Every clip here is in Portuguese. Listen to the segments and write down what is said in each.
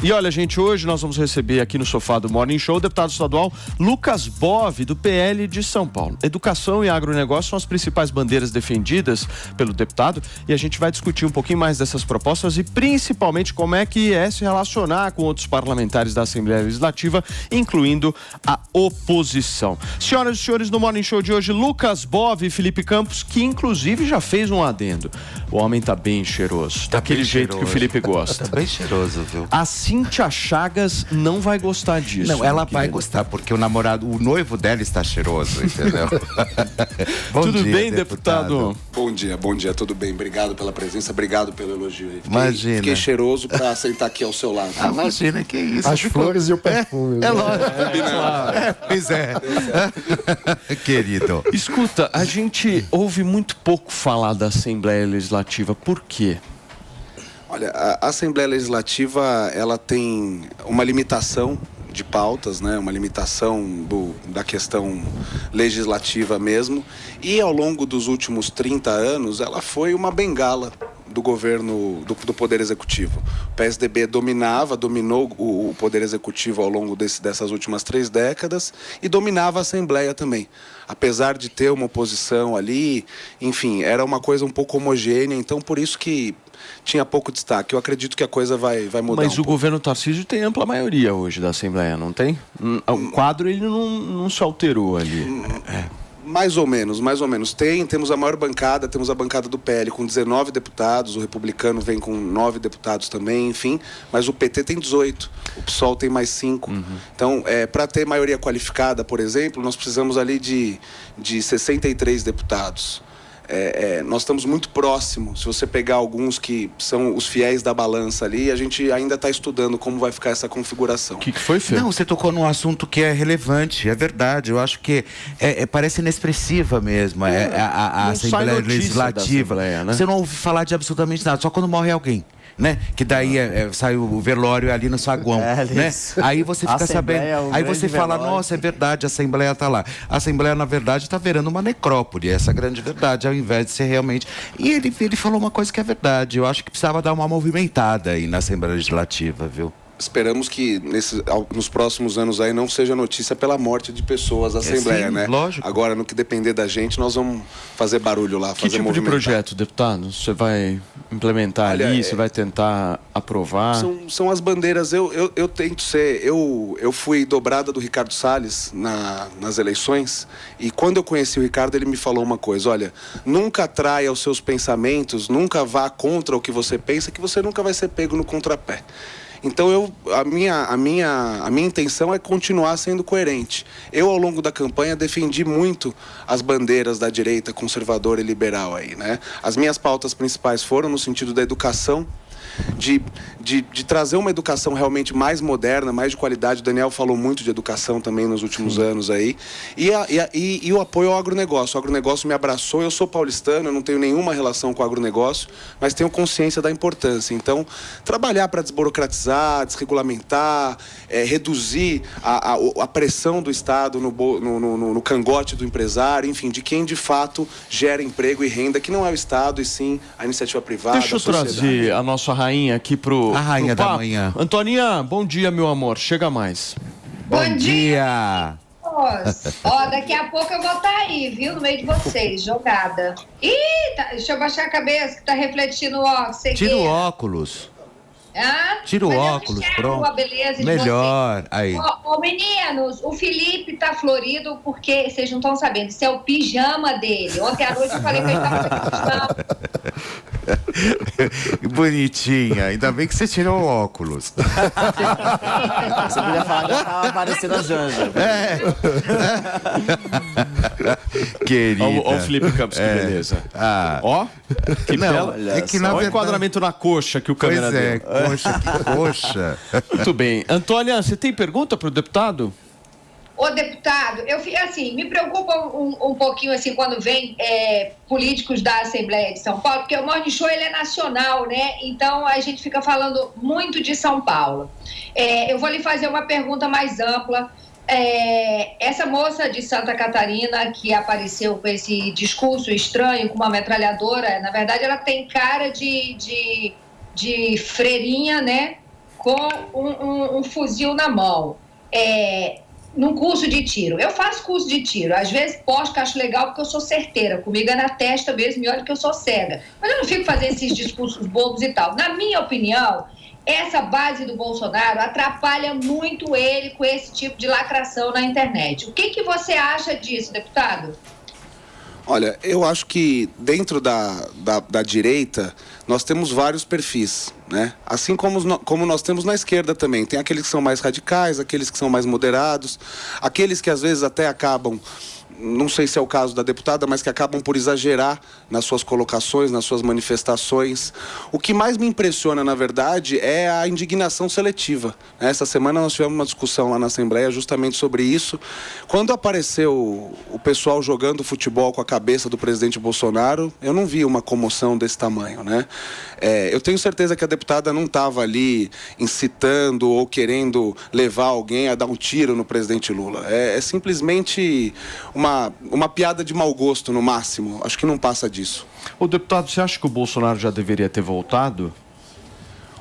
E olha, gente, hoje nós vamos receber aqui no sofá do Morning Show o deputado estadual Lucas Bove, do PL de São Paulo. Educação e agronegócio são as principais bandeiras defendidas pelo deputado e a gente vai discutir um pouquinho mais dessas propostas e principalmente como é que é se relacionar com outros parlamentares da Assembleia Legislativa, incluindo a oposição. Senhoras e senhores, no Morning Show de hoje, Lucas Bove e Felipe Campos, que inclusive já fez um adendo. O homem tá bem cheiroso, daquele jeito que o Felipe gosta. Tá bem cheiroso, viu? A Cíntia Chagas não vai gostar disso. Não, ela vai gostar, porque o noivo dela está cheiroso, entendeu? Tudo dia, bem, deputado? Bom dia, tudo bem. Obrigado pela presença, obrigado pelo elogio. Imagina. Fiquei cheiroso pra sentar aqui ao seu lado. Imagina, que isso. As flores e o perfume. É lógico. Pois é. Querido. Escuta, a gente ouve muito pouco falar da Assembleia Legislativa. Por quê? Olha, a Assembleia Legislativa, ela tem uma limitação de pautas, né? Uma limitação da questão legislativa mesmo. E ao longo dos últimos 30 anos, ela foi uma bengala do governo, do Poder Executivo. O PSDB dominou o Poder Executivo ao longo dessas últimas 3 décadas e dominava a Assembleia também. Apesar de ter uma oposição ali, enfim, era uma coisa um pouco homogênea, então por isso que tinha pouco destaque. Eu acredito que a coisa vai mudar. Mas o governo Tarcísio tem ampla maioria hoje da Assembleia, não tem? O quadro ele não se alterou ali. Mais ou menos. Temos a maior bancada, temos a bancada do PL com 19 deputados, o Republicano vem com 9 deputados também, enfim, mas o PT tem 18, o PSOL tem mais 5. Então, para ter maioria qualificada, por exemplo, nós precisamos ali de 63 deputados. Nós estamos muito próximos. Se você pegar alguns que são os fiéis da balança ali, a gente ainda está estudando como vai ficar essa configuração. O que foi, Fê? Não, você tocou num assunto que é relevante, é verdade. Eu acho que parece inexpressiva mesmo a Assembleia Legislativa. Assembleia, né? Você não ouve falar de absolutamente nada, só quando morre alguém. Né? Que daí sai o velório ali no saguão, né? Aí você fica sabendo, aí você fala, nossa, é verdade, a Assembleia está lá. A Assembleia, na verdade, está virando uma necrópole, essa é a grande verdade, ao invés de ser realmente... E ele falou uma coisa que é verdade, eu acho que precisava dar uma movimentada aí na Assembleia Legislativa, viu? Esperamos que nos próximos anos aí não seja notícia pela morte de pessoas da Assembleia, sim, né? Lógico. Agora, no que depender da gente, nós vamos fazer barulho lá, fazer tipo movimentar. De projeto, deputado? Você vai implementar ali? Você vai tentar aprovar? São as bandeiras. Eu tento ser... Eu fui dobrada do Ricardo Salles nas eleições, e quando eu conheci o Ricardo, ele me falou uma coisa: olha, nunca traia os seus pensamentos, nunca vá contra o que você pensa, que você nunca vai ser pego no contrapé. Então, a minha intenção é continuar sendo coerente. Eu, ao longo da campanha, defendi muito as bandeiras da direita conservadora e liberal aí, né? As minhas pautas principais foram no sentido da educação, de trazer uma educação realmente mais moderna, mais de qualidade. O Daniel falou muito de educação também nos últimos anos aí. E o apoio ao agronegócio. O agronegócio me abraçou. Eu sou paulistano, eu não tenho nenhuma relação com o agronegócio, mas tenho consciência da importância. Então, trabalhar para desburocratizar, desregulamentar, reduzir a pressão do Estado no cangote do empresário, enfim, de quem de fato gera emprego e renda, que não é o Estado, e sim a iniciativa privada. Deixa eu trazer a nossa rainha aqui a rainha da manhã. Antoninha, bom dia, meu amor. Chega mais. Bom dia. Ó, daqui a pouco eu vou estar aí, viu? No meio de vocês, jogada. Deixa eu baixar a cabeça, que tá refletindo o óculos. Tira o óculos. Tira o óculos, pronto. A beleza de melhor, vocês. aí. Ô, meninos, o Felipe tá florido porque vocês não estão sabendo, isso é o pijama dele. Ontem à noite eu falei que ele tava de pijama. Bonitinha, ainda bem que você tirou o óculos. Você podia falar que ela tava parecendo a Janja. Querida. Ó o Felipe Campos, que beleza. Ó, que bela. É que na Olha o verdade... enquadramento na coxa que o câmera deu. Coxa, que coxa. Muito bem. Antônia, você tem pergunta para o deputado? Ô, deputado, me preocupa um pouquinho assim quando vem políticos da Assembleia de São Paulo, porque o Morning Show ele é nacional, né? Então a gente fica falando muito de São Paulo. Eu vou lhe fazer uma pergunta mais ampla. Essa moça de Santa Catarina que apareceu com esse discurso estranho, com uma metralhadora, na verdade ela tem cara de freirinha, né? com um fuzil na mão, num curso de tiro. Eu faço curso de tiro, às vezes posto que acho legal porque eu sou certeira, comigo é na testa mesmo, e olha que eu sou cega. Mas eu não fico fazendo esses discursos bobos e tal. Na minha opinião, essa base do Bolsonaro atrapalha muito ele com esse tipo de lacração na internet. O que você acha disso, deputado? Olha, eu acho que dentro da direita nós temos vários perfis, né? Assim como nós temos na esquerda também. Tem aqueles que são mais radicais, aqueles que são mais moderados, aqueles que às vezes até acabam, não sei se é o caso da deputada, mas que acabam por exagerar nas suas colocações, nas suas manifestações. O que mais me impressiona, na verdade, é a indignação seletiva. Essa semana nós tivemos uma discussão lá na Assembleia justamente sobre isso. Quando apareceu o pessoal jogando futebol com a cabeça do presidente Bolsonaro, eu não vi uma comoção desse tamanho, né? Eu tenho certeza que a deputada não estava ali incitando ou querendo levar alguém a dar um tiro no presidente Lula. É simplesmente uma piada de mau gosto, no máximo. Acho que não passa disso. Ô, deputado, você acha que o Bolsonaro já deveria ter voltado?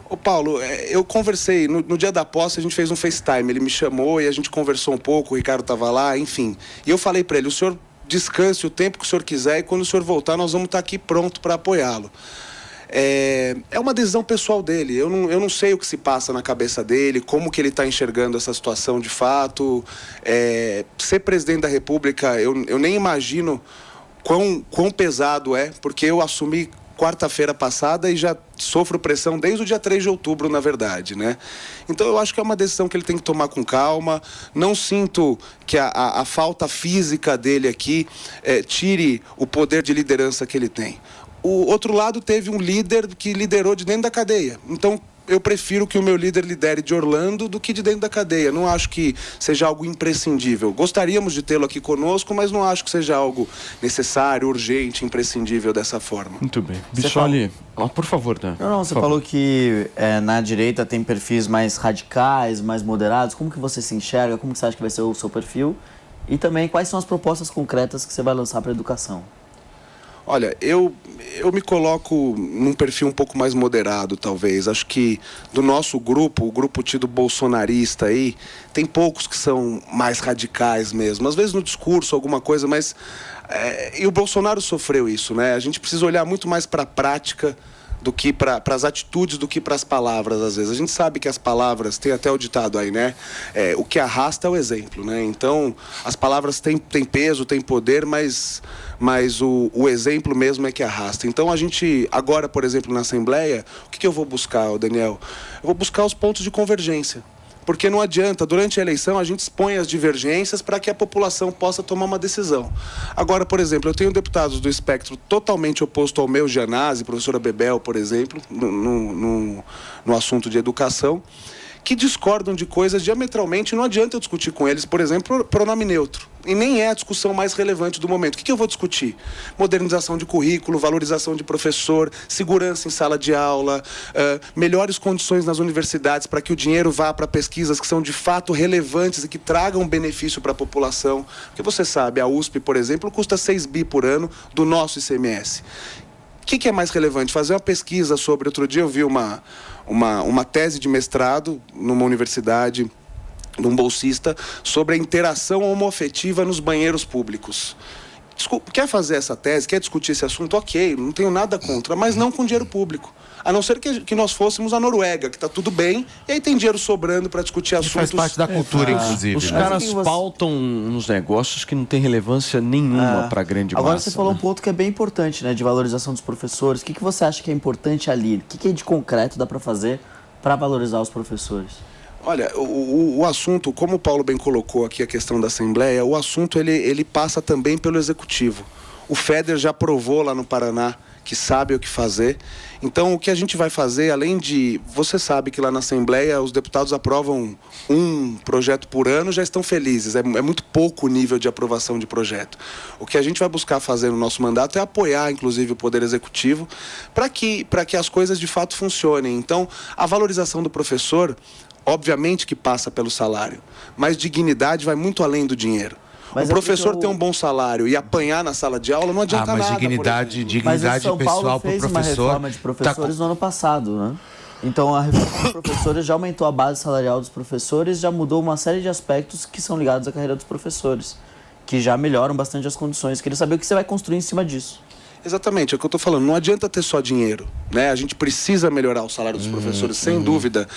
Ô, Paulo, eu conversei, no dia da posse a gente fez um FaceTime, ele me chamou e a gente conversou um pouco, o Ricardo estava lá, enfim. E eu falei para ele, o senhor descanse o tempo que o senhor quiser e quando o senhor voltar nós vamos estar aqui pronto para apoiá-lo. É uma decisão pessoal dele. Eu não sei o que se passa na cabeça dele, como que ele está enxergando essa situação de fato. Ser presidente da República, eu nem imagino quão pesado é, porque eu assumi quarta-feira passada e já sofro pressão desde o dia 3 de outubro, na verdade, né? Então eu acho que é uma decisão que ele tem que tomar com calma. Não sinto que a falta física dele aqui tire o poder de liderança que ele tem. O outro lado teve um líder que liderou de dentro da cadeia. Então, eu prefiro que o meu líder lidere de Orlando do que de dentro da cadeia. Não acho que seja algo imprescindível. Gostaríamos de tê-lo aqui conosco, mas não acho que seja algo necessário, urgente, imprescindível dessa forma. Muito bem. Bissoli, por favor, Dan. Você falou que na direita tem perfis mais radicais, mais moderados. Como que você se enxerga? Como que você acha que vai ser o seu perfil? E também, quais são as propostas concretas que você vai lançar para a educação? Olha, eu me coloco num perfil um pouco mais moderado, talvez. Acho que do nosso grupo, o grupo tido bolsonarista aí, tem poucos que são mais radicais mesmo. Às vezes no discurso, alguma coisa, mas... e o Bolsonaro sofreu isso, né? A gente precisa olhar muito mais para a prática do que para as atitudes, do que para as palavras, às vezes. A gente sabe que as palavras, tem até o ditado aí, né? O que arrasta é o exemplo, né? Então, as palavras têm peso, têm poder, mas o exemplo mesmo é que arrasta. Então, a gente, agora, por exemplo, na Assembleia, o que eu vou buscar, Daniel? Eu vou buscar os pontos de convergência. Porque não adianta, durante a eleição, a gente expõe as divergências para que a população possa tomar uma decisão. Agora, por exemplo, eu tenho deputados do espectro totalmente oposto ao meu, Gianazzi, professora Bebel, por exemplo, no assunto de educação, que discordam de coisas diametralmente. Não adianta eu discutir com eles, por exemplo, pronome neutro. E nem é a discussão mais relevante do momento. O que eu vou discutir? Modernização de currículo, valorização de professor, segurança em sala de aula, melhores condições nas universidades para que o dinheiro vá para pesquisas que são de fato relevantes e que tragam benefício para a população. Porque você sabe, a USP, por exemplo, custa 6 bi por ano do nosso ICMS. O que é mais relevante? Fazer uma pesquisa sobre... Outro dia eu vi uma tese de mestrado numa universidade, de um bolsista, sobre a interação homoafetiva nos banheiros públicos. Quer fazer essa tese, quer discutir esse assunto? Ok, não tenho nada contra, mas não com dinheiro público. A não ser que nós fôssemos a Noruega, que está tudo bem, e aí tem dinheiro sobrando para discutir assuntos... Faz parte da cultura, inclusive. Os caras pautam nos negócios que não tem relevância nenhuma para a grande massa. Agora você falou um ponto que é bem importante, né, de valorização dos professores. O que você acha que é importante ali? O que de concreto dá para fazer para valorizar os professores? Olha, o assunto, como o Paulo bem colocou aqui a questão da Assembleia, o assunto ele passa também pelo Executivo. O FEDER já provou lá no Paraná que sabe o que fazer. Então, o que a gente vai fazer, além de... Você sabe que lá na Assembleia os deputados aprovam um projeto por ano, já estão felizes. É muito pouco o nível de aprovação de projeto. O que a gente vai buscar fazer no nosso mandato é apoiar, inclusive, o Poder Executivo para que as coisas de fato funcionem. Então, a valorização do professor, obviamente que passa pelo salário, mas dignidade vai muito além do dinheiro. Mas o professor ter um bom salário e apanhar na sala de aula não adianta nada. Mas dignidade pessoal para o professor. Mas o São Paulo fez uma reforma de professores no ano passado, né? Então, a reforma dos professores já aumentou a base salarial dos professores, já mudou uma série de aspectos que são ligados à carreira dos professores, que já melhoram bastante as condições. Queria saber o que você vai construir em cima disso. Exatamente, é o que eu estou falando. Não adianta ter só dinheiro, né? A gente precisa melhorar o salário dos professores, sem dúvida.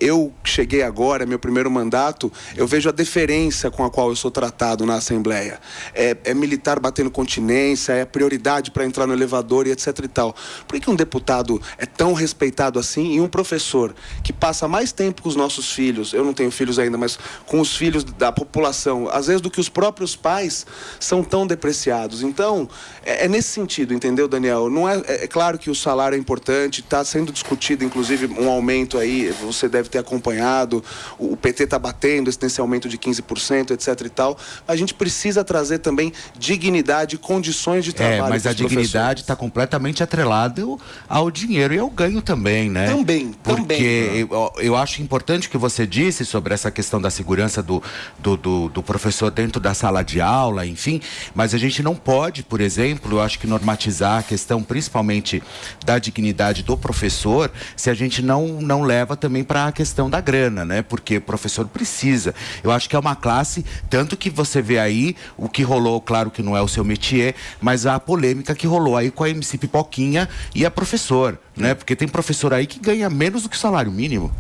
Eu cheguei agora, meu primeiro mandato, eu vejo a deferência com a qual eu sou tratado na Assembleia. É militar batendo continência, é prioridade para entrar no elevador e etc e tal. Por que um deputado é tão respeitado assim e um professor que passa mais tempo com os nossos filhos, eu não tenho filhos ainda, mas com os filhos da população, às vezes do que os próprios pais, são tão depreciados? Então, é nesse sentido, entendeu, Daniel? Não é claro que o salário é importante, está sendo discutido, inclusive, um aumento aí, você deve ter acompanhado, o PT está batendo nesse aumento de 15%, etc e tal. A gente precisa trazer também dignidade e condições de trabalho. Mas a dignidade está completamente atrelada ao dinheiro e ao ganho também, né? Também. Porque eu acho importante o que você disse sobre essa questão da segurança do professor dentro da sala de aula, enfim, mas a gente não pode, por exemplo, eu acho que normatizar a questão principalmente da dignidade do professor se a gente não leva também para a questão da grana, né? Porque o professor precisa. Eu acho que é uma classe, tanto que você vê aí o que rolou, claro que não é o seu métier, mas a polêmica que rolou aí com a MC Pipoquinha e a professor, né? Porque tem professor aí que ganha menos do que o salário mínimo.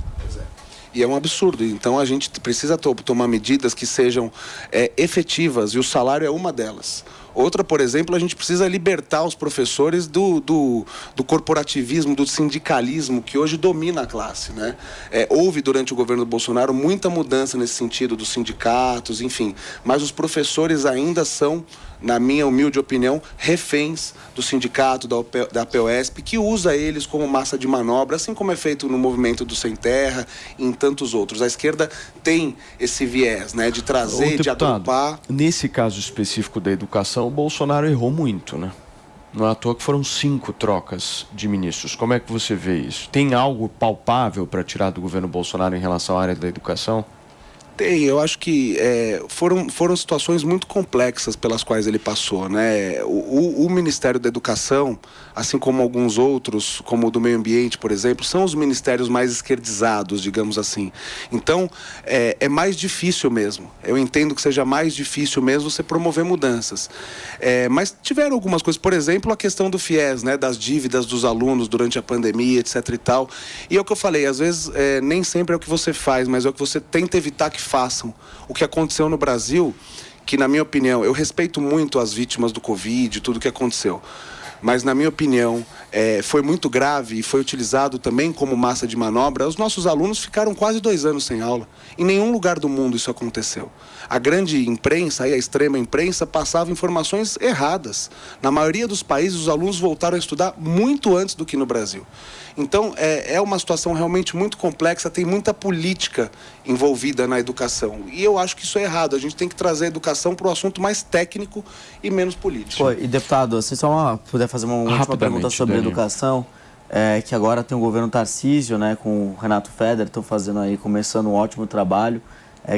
E é um absurdo. Então a gente precisa tomar medidas que sejam efetivas, e o salário é uma delas. Outra, por exemplo, a gente precisa libertar os professores do corporativismo, do sindicalismo que hoje domina a classe, né? Houve durante o governo do Bolsonaro muita mudança nesse sentido dos sindicatos, enfim, mas os professores ainda são, na minha humilde opinião, reféns do sindicato, da POSP, que usa eles como massa de manobra, assim como é feito no movimento do Sem Terra e em tantos outros. A esquerda tem esse viés, né, de trazer, de agrupar. Nesse caso específico da educação, o Bolsonaro errou muito, né? Não é à toa que foram 5 trocas de ministros. Como é que você vê isso? Tem algo palpável para tirar do governo Bolsonaro em relação à área da educação? Tem, eu acho que foram situações muito complexas pelas quais ele passou, né? O Ministério da Educação, assim como alguns outros, como o do Meio Ambiente, por exemplo, são os ministérios mais esquerdizados, digamos assim. Então, é mais difícil mesmo. Eu entendo que seja mais difícil mesmo você promover mudanças. Mas tiveram algumas coisas, por exemplo, a questão do FIES, né? Das dívidas dos alunos durante a pandemia, etc e tal. E é o que eu falei, às vezes nem sempre é o que você faz, mas é o que você tenta evitar que façam. O que aconteceu no Brasil, que na minha opinião, eu respeito muito as vítimas do Covid, tudo o que aconteceu, mas na minha opinião foi muito grave e foi utilizado também como massa de manobra. Os nossos alunos ficaram quase 2 anos sem aula. Em nenhum lugar do mundo isso aconteceu. A grande imprensa, a extrema imprensa, passava informações erradas. Na maioria dos países, os alunos voltaram a estudar muito antes do que no Brasil. Então, é uma situação realmente muito complexa, tem muita política envolvida na educação. E eu acho que isso é errado. A gente tem que trazer a educação para o assunto mais técnico e menos político. E, deputado, se só puder fazer uma última pergunta sobre educação, que agora tem o governo Tarcísio, né, com o Renato Feder, estão fazendo aí, começando um ótimo trabalho.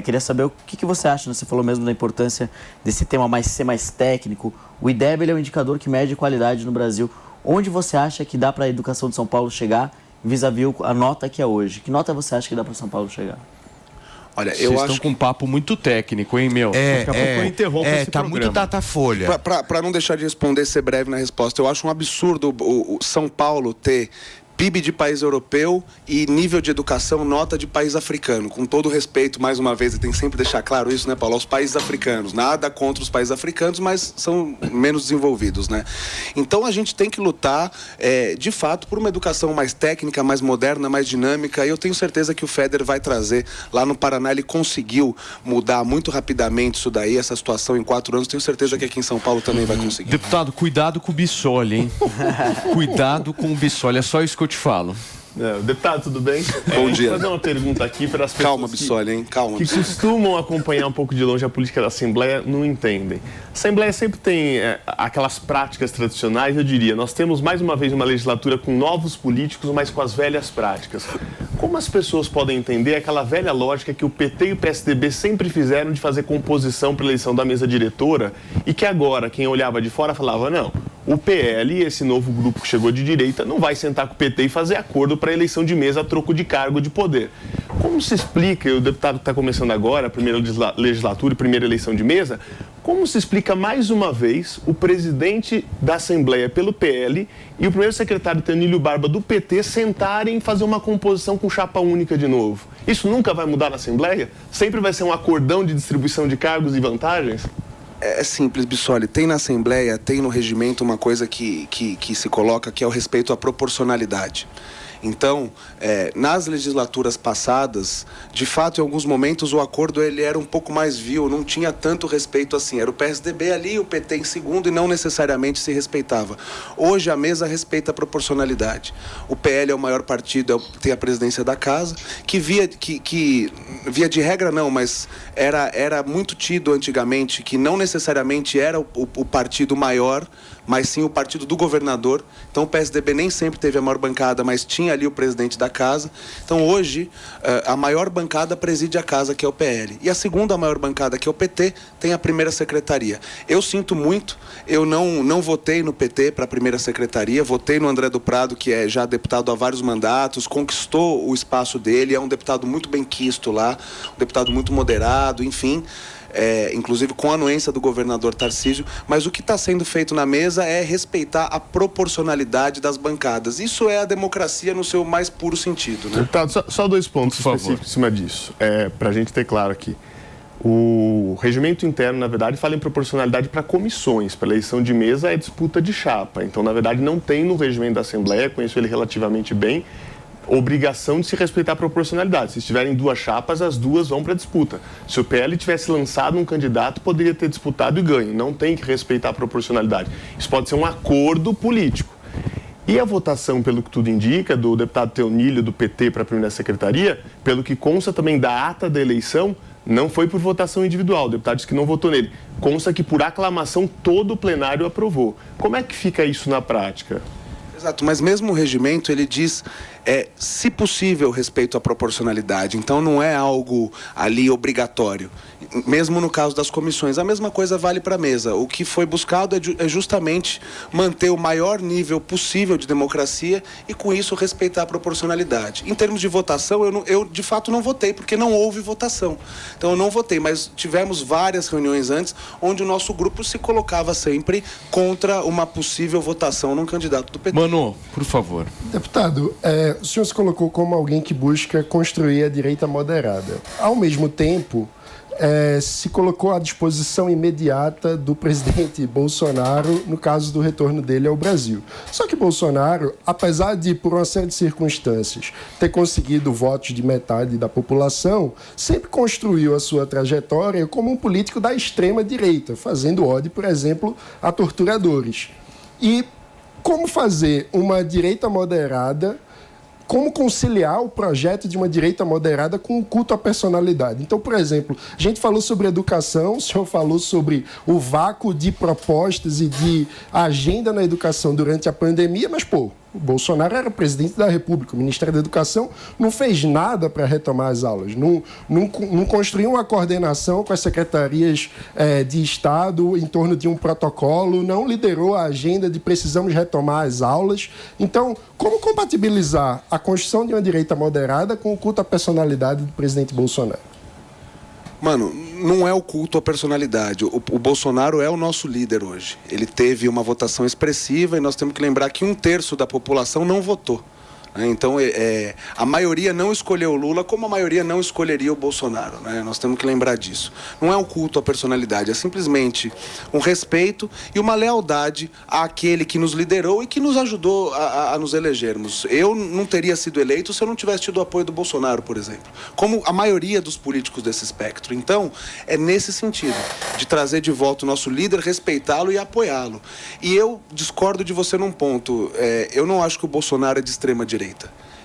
Queria saber o que você acha, né? Você falou mesmo da importância desse tema ser mais técnico. O IDEB ele é um indicador que mede qualidade no Brasil. Onde você acha que dá para a educação de São Paulo chegar vis-à-vis a nota que é hoje? Que nota você acha que dá para São Paulo chegar? Olha, Vocês estão com um papo muito técnico, hein, meu? Daqui a pouco eu interrompo esse tá programa. muito datafolha. Para não deixar de responder, ser breve na resposta, eu acho um absurdo o São Paulo ter PIB de país europeu e nível de educação nota de país africano. Com todo respeito, mais uma vez, e tem que sempre deixar claro isso, né, Paulo? Os países africanos. Nada contra os países africanos, mas são menos desenvolvidos, né? Então a gente tem que lutar, de fato, por uma educação mais técnica, mais moderna, mais dinâmica. E eu tenho certeza que o Feder vai trazer. Lá no Paraná ele conseguiu mudar muito rapidamente isso daí, essa situação em 4 anos. Tenho certeza que aqui em São Paulo também vai conseguir. Deputado, cuidado com o Bissoli, hein? Cuidado com o Bissoli. É só isso que eu te falo. Deputado, tudo bem? Bom dia. Vou fazer uma pergunta aqui para as pessoas Calma, Bissoli, hein? Calma. que costumam acompanhar um pouco de longe a política da Assembleia, não entendem. A Assembleia sempre tem aquelas práticas tradicionais, eu diria. Nós temos mais uma vez uma legislatura com novos políticos, mas com as velhas práticas. Como as pessoas podem entender aquela velha lógica que o PT e o PSDB sempre fizeram de fazer composição para a eleição da mesa diretora e que agora quem olhava de fora falava, não, O PL, esse novo grupo que chegou de direita, não vai sentar com o PT e fazer acordo para a eleição de mesa a troco de cargo de poder. Como se explica, o deputado que está começando agora, a primeira legislatura e primeira eleição de mesa, como se explica mais uma vez o presidente da Assembleia pelo PL e o primeiro secretário Tenílio Barba do PT sentarem e fazer uma composição com chapa única de novo? Isso nunca vai mudar na Assembleia? Sempre vai ser um acordão de distribuição de cargos e vantagens? É simples, Bissoli. Tem na Assembleia, tem no regimento uma coisa que se coloca, que é o respeito à proporcionalidade. Então, nas legislaturas passadas, de fato, em alguns momentos, o acordo ele era um pouco mais vil, não tinha tanto respeito assim. Era o PSDB ali, o PT em segundo e não necessariamente se respeitava. Hoje, a mesa respeita a proporcionalidade. O PL é o maior partido, tem a presidência da casa, que via de regra não, mas era muito tido antigamente que não necessariamente era o partido maior, mas sim o partido do governador. Então o PSDB nem sempre teve a maior bancada, mas tinha ali o presidente da casa. Então hoje a maior bancada preside a casa, que é o PL. E a segunda maior bancada, que é o PT, tem a primeira secretaria. Eu sinto muito, eu não votei no PT para a primeira secretaria, votei no André do Prado, que é já deputado há vários mandatos, conquistou o espaço dele, é um deputado muito bem quisto lá, um deputado muito moderado, enfim... inclusive com a anuência do governador Tarcísio, mas o que está sendo feito na mesa é respeitar a proporcionalidade das bancadas. Isso é a democracia no seu mais puro sentido, né? Deputado, só 2 pontos específicos em cima disso, para a gente ter claro aqui. O regimento interno, na verdade, fala em proporcionalidade para comissões. Para eleição de mesa é disputa de chapa. Então, na verdade, não tem no regimento da Assembleia, conheço ele relativamente bem, obrigação de se respeitar a proporcionalidade. Se estiverem 2 chapas, as 2 vão para a disputa. Se o PL tivesse lançado um candidato, poderia ter disputado e ganho. Não tem que respeitar a proporcionalidade. Isso pode ser um acordo político. E a votação, pelo que tudo indica, do deputado Teonílio, do PT, para a primeira secretaria, pelo que consta também da ata da eleição, não foi por votação individual. O deputado disse que não votou nele. Consta que por aclamação todo o plenário aprovou. Como é que fica isso na prática? Exato, mas mesmo o regimento, ele diz, se possível, respeito à proporcionalidade. Então, não é algo ali obrigatório. Mesmo no caso das comissões, a mesma coisa vale para a mesa. O que foi buscado é justamente manter o maior nível possível de democracia e, com isso, respeitar a proporcionalidade. Em termos de votação, eu de fato não votei, porque não houve votação. Então, eu não votei, mas tivemos várias reuniões antes, onde o nosso grupo se colocava sempre contra uma possível votação num candidato do PT. Mano, por favor. Deputado, o senhor se colocou como alguém que busca construir a direita moderada. Ao mesmo tempo, se colocou à disposição imediata do presidente Bolsonaro no caso do retorno dele ao Brasil. Só que Bolsonaro, apesar de, por uma série de circunstâncias, ter conseguido votos de metade da população, sempre construiu a sua trajetória como um político da extrema-direita, fazendo ódio, por exemplo, a torturadores. E como fazer uma direita moderada, como conciliar o projeto de uma direita moderada com o culto à personalidade. Então, por exemplo, a gente falou sobre educação, o senhor falou sobre o vácuo de propostas e de agenda na educação durante a pandemia, mas, o Bolsonaro era presidente da República, o Ministério da Educação não fez nada para retomar as aulas, não construiu uma coordenação com as secretarias de Estado em torno de um protocolo, não liderou a agenda de precisamos retomar as aulas. Então, como compatibilizar a construção de uma direita moderada com o culto à personalidade do presidente Bolsonaro? Mano, não é o culto à personalidade. O Bolsonaro é o nosso líder hoje. Ele teve uma votação expressiva e nós temos que lembrar que 1/3 da população não votou. Então, a maioria não escolheu o Lula, como a maioria não escolheria o Bolsonaro, né? Nós temos que lembrar disso. Não é um culto à personalidade, é simplesmente um respeito e uma lealdade àquele que nos liderou e que nos ajudou a nos elegermos. Eu não teria sido eleito se eu não tivesse tido o apoio do Bolsonaro, por exemplo, como a maioria dos políticos desse espectro. Então, é nesse sentido, de trazer de volta o nosso líder, respeitá-lo e apoiá-lo. E eu discordo de você num ponto. Eu não acho que o Bolsonaro é de extrema-direita.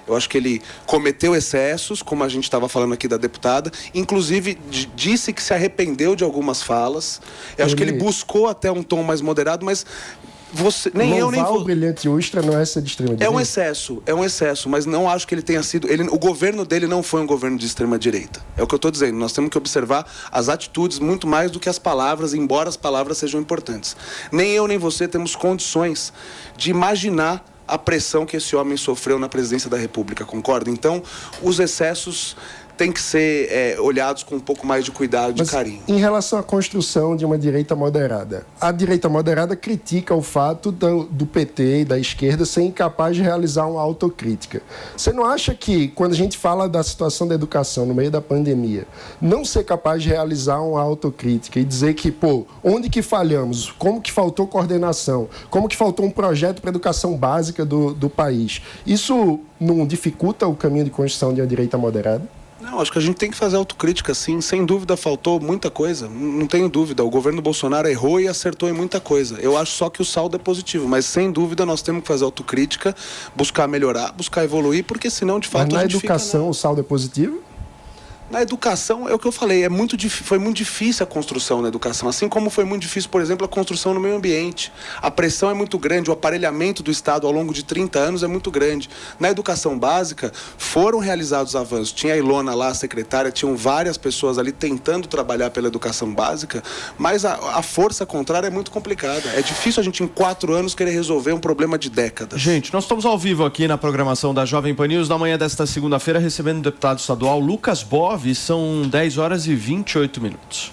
Eu acho que ele cometeu excessos, como a gente estava falando aqui da deputada, inclusive disse que se arrependeu de algumas falas. Eu acho que ele buscou até um tom mais moderado, mas O brilhante Ustra não é ser de extrema direita. É um excesso, mas não acho que ele tenha sido... o governo dele não foi um governo de extrema direita. É o que eu estou dizendo. Nós temos que observar as atitudes muito mais do que as palavras, embora as palavras sejam importantes. Nem eu nem você temos condições de imaginar a pressão que esse homem sofreu na presidência da República, concorda? Então, os excessos têm que ser olhados com um pouco mais de cuidado e de carinho. Em relação à construção de uma direita moderada, a direita moderada critica o fato do PT e da esquerda ser incapaz de realizar uma autocrítica. Você não acha que, quando a gente fala da situação da educação no meio da pandemia, não ser capaz de realizar uma autocrítica e dizer que, onde que falhamos, como que faltou coordenação, como que faltou um projeto para a educação básica do país, isso não dificulta o caminho de construção de uma direita moderada? Não, acho que a gente tem que fazer autocrítica, sim. Sem dúvida, faltou muita coisa. Não tenho dúvida. O governo Bolsonaro errou e acertou em muita coisa. Eu acho só que o saldo é positivo. Mas, sem dúvida, nós temos que fazer autocrítica, buscar melhorar, buscar evoluir, porque senão, de fato, mas na educação o saldo é positivo? Na educação, é o que eu falei, foi muito difícil a construção na educação, assim como foi muito difícil, por exemplo, a construção no meio ambiente. A pressão é muito grande, o aparelhamento do Estado ao longo de 30 anos é muito grande. Na educação básica, foram realizados avanços. Tinha a Ilona lá, a secretária, tinham várias pessoas ali tentando trabalhar pela educação básica, mas a força contrária é muito complicada. É difícil a gente, em 4 anos, querer resolver um problema de décadas. Gente, nós estamos ao vivo aqui na programação da Jovem Pan News, na manhã desta segunda-feira, recebendo o deputado estadual Lucas Bove. São 10 horas e 28 minutos.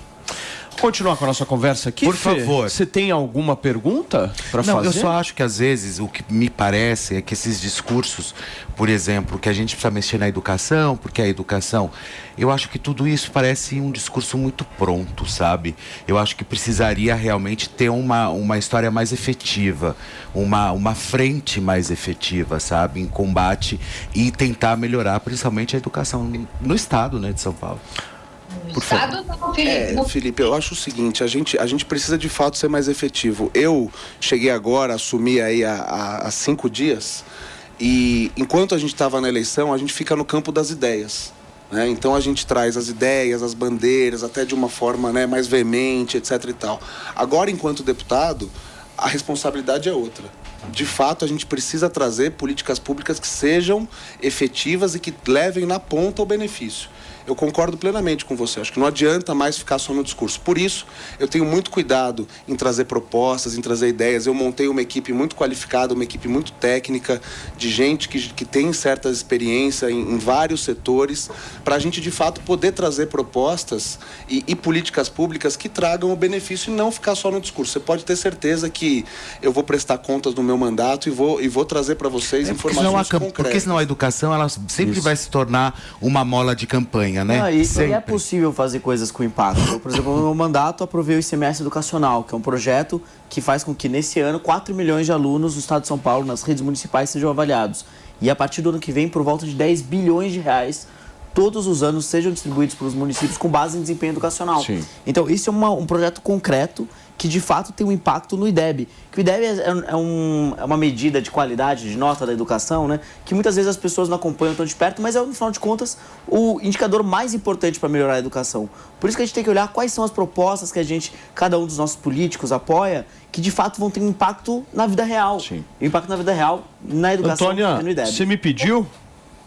Continuar com a nossa conversa aqui, por favor. Você tem alguma pergunta para fazer? Não, eu só acho que às vezes o que me parece é que esses discursos, por exemplo, que a gente precisa mexer na educação, porque a educação, eu acho que tudo isso parece um discurso muito pronto, sabe? Eu acho que precisaria realmente ter uma história mais efetiva, uma frente mais efetiva, sabe? Em combate e tentar melhorar principalmente a educação no estado, né, de São Paulo. Por Estado, não, Felipe. Felipe, eu acho o seguinte, a gente precisa de fato ser mais efetivo. Eu cheguei agora, assumi aí há 5 dias, e enquanto a gente estava na eleição, a gente fica no campo das ideias. Né? Então a gente traz as ideias, as bandeiras, até de uma forma, né, mais veemente, etc. e tal. Agora, enquanto deputado, a responsabilidade é outra. De fato, a gente precisa trazer políticas públicas que sejam efetivas e que levem na ponta o benefício. Eu concordo plenamente com você. Acho que não adianta mais ficar só no discurso. Por isso, eu tenho muito cuidado em trazer propostas, em trazer ideias. Eu montei uma equipe muito qualificada, uma equipe muito técnica, de gente que tem certa experiência em vários setores, para a gente, de fato, poder trazer propostas e políticas públicas que tragam o benefício e não ficar só no discurso. Você pode ter certeza que eu vou prestar contas do meu mandato e vou trazer para vocês informações concretas. Porque senão a educação ela sempre vai se tornar uma mola de campanha. Né? E é possível fazer coisas com impacto. Eu, por exemplo, no meu mandato aprovei o ICMS Educacional, que é um projeto que faz com que nesse ano 4 milhões de alunos do estado de São Paulo nas redes municipais sejam avaliados. E a partir do ano que vem, por volta de 10 bilhões de reais, todos os anos sejam distribuídos para os municípios com base em desempenho educacional. Sim. Então, isso é um projeto concreto que de fato tem um impacto no IDEB. Que o IDEB é uma medida de qualidade, de nota da educação, né? Que muitas vezes as pessoas não acompanham tão de perto, mas é, no final de contas, o indicador mais importante para melhorar a educação. Por isso que a gente tem que olhar quais são as propostas que cada um dos nossos políticos apoia, que de fato vão ter um impacto na vida real. Sim. Impacto na vida real, na educação Antônia, e no IDEB. Você me pediu?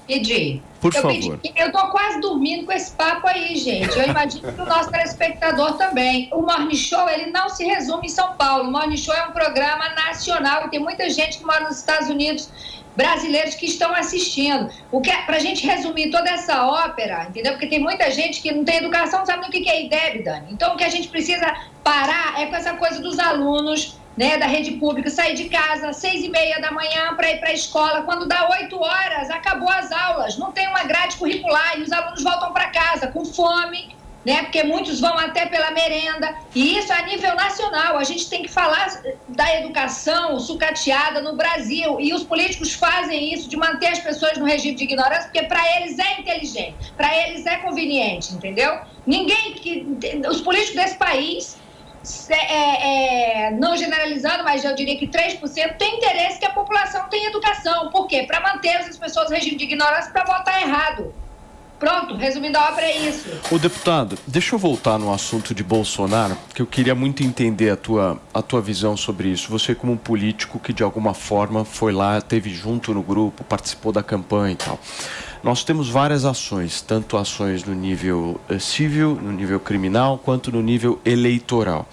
Pedi. Por favor. Eu tô quase dormindo com esse papo aí, gente. Eu imagino que o nosso telespectador também. O Morning Show, ele não se resume em São Paulo. O Morning Show é um programa nacional e tem muita gente que mora nos Estados Unidos, brasileiros que estão assistindo. Pra gente resumir toda essa ópera, entendeu? Porque tem muita gente que não tem educação, não sabe nem o que é IDEB, Dani. Então, o que a gente precisa parar é com essa coisa dos alunos, né, da rede pública, sair de casa às 6h30 da manhã para ir para a escola. Quando dá 8 horas, acabou as aulas. Não tem uma grade curricular e os alunos voltam para casa com fome, né, porque muitos vão até pela merenda. E isso a nível nacional. A gente tem que falar da educação sucateada no Brasil. E os políticos fazem isso de manter as pessoas no regime de ignorância, porque para eles é inteligente, para eles é conveniente, entendeu? Os políticos desse país, não generalizando, mas eu diria que 3% tem interesse que a população tenha educação. Por quê? Para manter as pessoas no regime de ignorância, para votar errado. Pronto, resumindo a obra, é isso. Ô, deputado, deixa eu voltar no assunto de Bolsonaro, que eu queria muito entender a tua visão sobre isso. Você como um político que de alguma forma foi lá, esteve junto no grupo, participou da campanha e tal. Nós temos várias ações, tanto ações no nível civil, no nível criminal, quanto no nível eleitoral.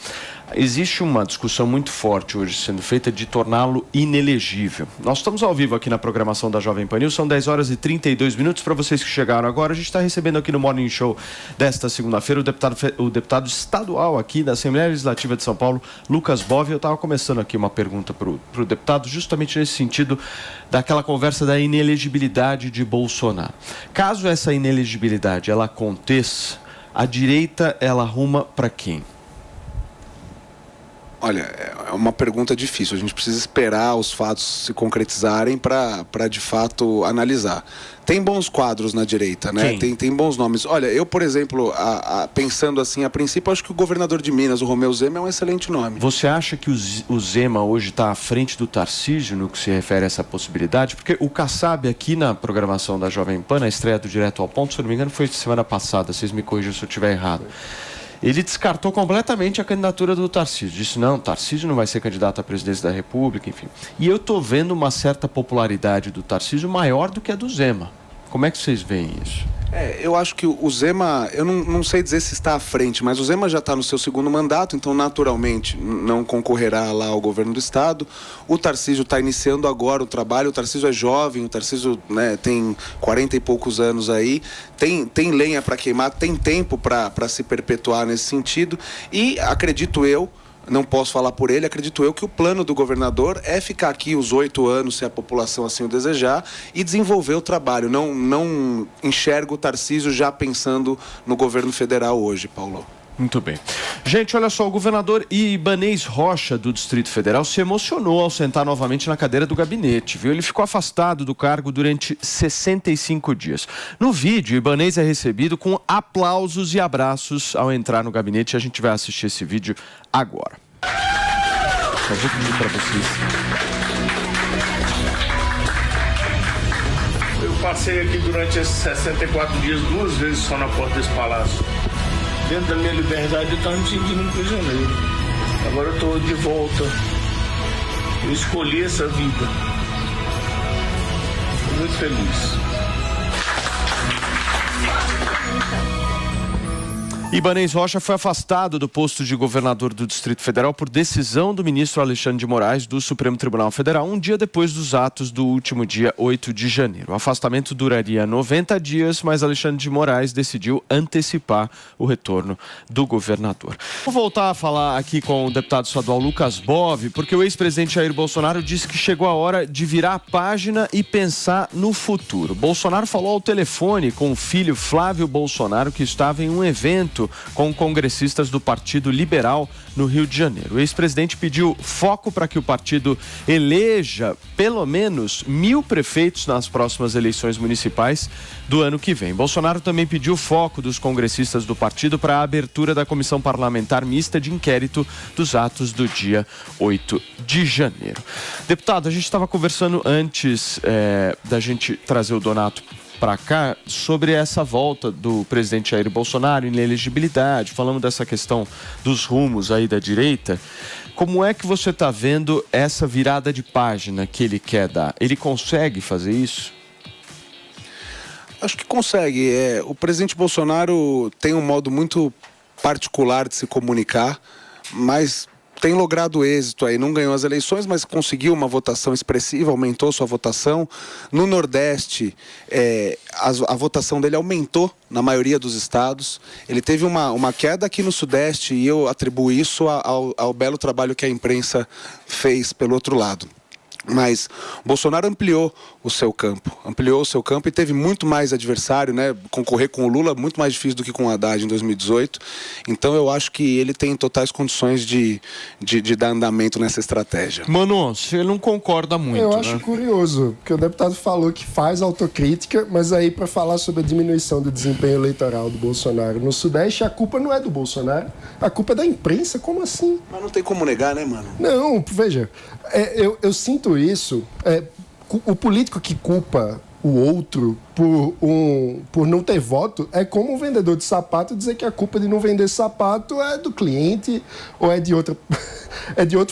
Existe uma discussão muito forte hoje sendo feita de torná-lo inelegível. Nós estamos ao vivo aqui na programação da Jovem Pan News, são 10 horas e 32 minutos. Para vocês que chegaram agora, a gente está recebendo aqui no Morning Show desta segunda-feira o deputado estadual aqui da Assembleia Legislativa de São Paulo, Lucas Bove. Eu estava começando aqui uma pergunta para o deputado, justamente nesse sentido daquela conversa da inelegibilidade de Bolsonaro. Caso essa inelegibilidade ela aconteça, a direita ela arruma para quem? Olha, é uma pergunta difícil. A gente precisa esperar os fatos se concretizarem para de fato analisar. Tem bons quadros na direita, né? Tem bons nomes. Olha, eu, por exemplo, pensando assim, a princípio, acho que o governador de Minas, o Romeu Zema, é um excelente nome. Você acha que o Zema hoje está à frente do Tarcísio no que se refere a essa possibilidade? Porque o Kassab aqui na programação da Jovem Pan, na estreia do Direto ao Ponto, se não me engano, foi semana passada, vocês me corrijam se eu estiver errado. Ele descartou completamente a candidatura do Tarcísio. Disse, não, Tarcísio não vai ser candidato à presidência da República, enfim. E eu estou vendo uma certa popularidade do Tarcísio maior do que a do Zema. Como é que vocês veem isso? Eu acho que o Zema, eu não sei dizer se está à frente, mas o Zema já está no seu segundo mandato, então naturalmente não concorrerá lá ao governo do estado. O Tarcísio está iniciando agora o trabalho, o Tarcísio é jovem, o Tarcísio, né, tem 40 e poucos anos aí, tem lenha para queimar, tem tempo para se perpetuar nesse sentido e acredito eu, não posso falar por ele, acredito eu que o plano do governador é ficar aqui os 8 anos, se a população assim o desejar, e desenvolver o trabalho. Não enxergo o Tarcísio já pensando no governo federal hoje, Paulo. Muito bem. Gente, olha só, o governador Ibanez Rocha, do Distrito Federal, se emocionou ao sentar novamente na cadeira do gabinete, viu? Ele ficou afastado do cargo durante 65 dias. No vídeo, Ibanez é recebido com aplausos e abraços ao entrar no gabinete. A gente vai assistir esse vídeo agora. Só vou pedir para vocês. Eu passei aqui durante esses 64 dias 2 vezes só na porta desse palácio. Dentro da minha liberdade eu estava me sentindo um prisioneiro. Agora eu estou de volta. Eu escolhi essa vida. Estou muito feliz. Ibanez Rocha foi afastado do posto de governador do Distrito Federal por decisão do ministro Alexandre de Moraes do Supremo Tribunal Federal, um dia depois dos atos do último dia 8 de janeiro. O afastamento duraria 90 dias, mas Alexandre de Moraes decidiu antecipar o retorno do governador. Vou voltar a falar aqui com o deputado estadual Lucas Bove, porque o ex-presidente Jair Bolsonaro disse que chegou a hora de virar a página e pensar no futuro. Bolsonaro falou ao telefone com o filho Flávio Bolsonaro, que estava em um evento com congressistas do Partido Liberal no Rio de Janeiro. O ex-presidente pediu foco para que o partido eleja pelo menos 1.000 prefeitos nas próximas eleições municipais do ano que vem. Bolsonaro também pediu foco dos congressistas do partido para a abertura da comissão parlamentar mista de inquérito dos atos do dia 8 de janeiro. Deputado, a gente estava conversando antes da gente trazer o Donato para cá sobre essa volta do presidente Jair Bolsonaro, inelegibilidade, falando dessa questão dos rumos aí da direita. Como é que você está vendo essa virada de página que ele quer dar? Ele consegue fazer isso? Acho que consegue. O presidente Bolsonaro tem um modo muito particular de se comunicar, mas tem logrado êxito aí, não ganhou as eleições, mas conseguiu uma votação expressiva, aumentou sua votação. No Nordeste, a votação dele aumentou na maioria dos estados. Ele teve uma queda aqui no Sudeste e eu atribuo isso ao belo trabalho que a imprensa fez pelo outro lado. Mas Bolsonaro ampliou o seu campo e teve muito mais adversário, né? Concorrer com o Lula muito mais difícil do que com o Haddad em 2018. Então eu acho que ele tem totais condições de dar andamento nessa estratégia. Mano, você não concorda muito, Eu acho curioso, porque o deputado falou que faz autocrítica, mas aí para falar sobre a diminuição do desempenho eleitoral do Bolsonaro no Sudeste, a culpa não é do Bolsonaro, a culpa é da imprensa. Como assim? Mas não tem como negar, né, mano? Não, veja, eu sinto isso. O político que culpa o outro por não ter voto, é como um vendedor de sapato dizer que a culpa de não vender sapato é do cliente ou é de outro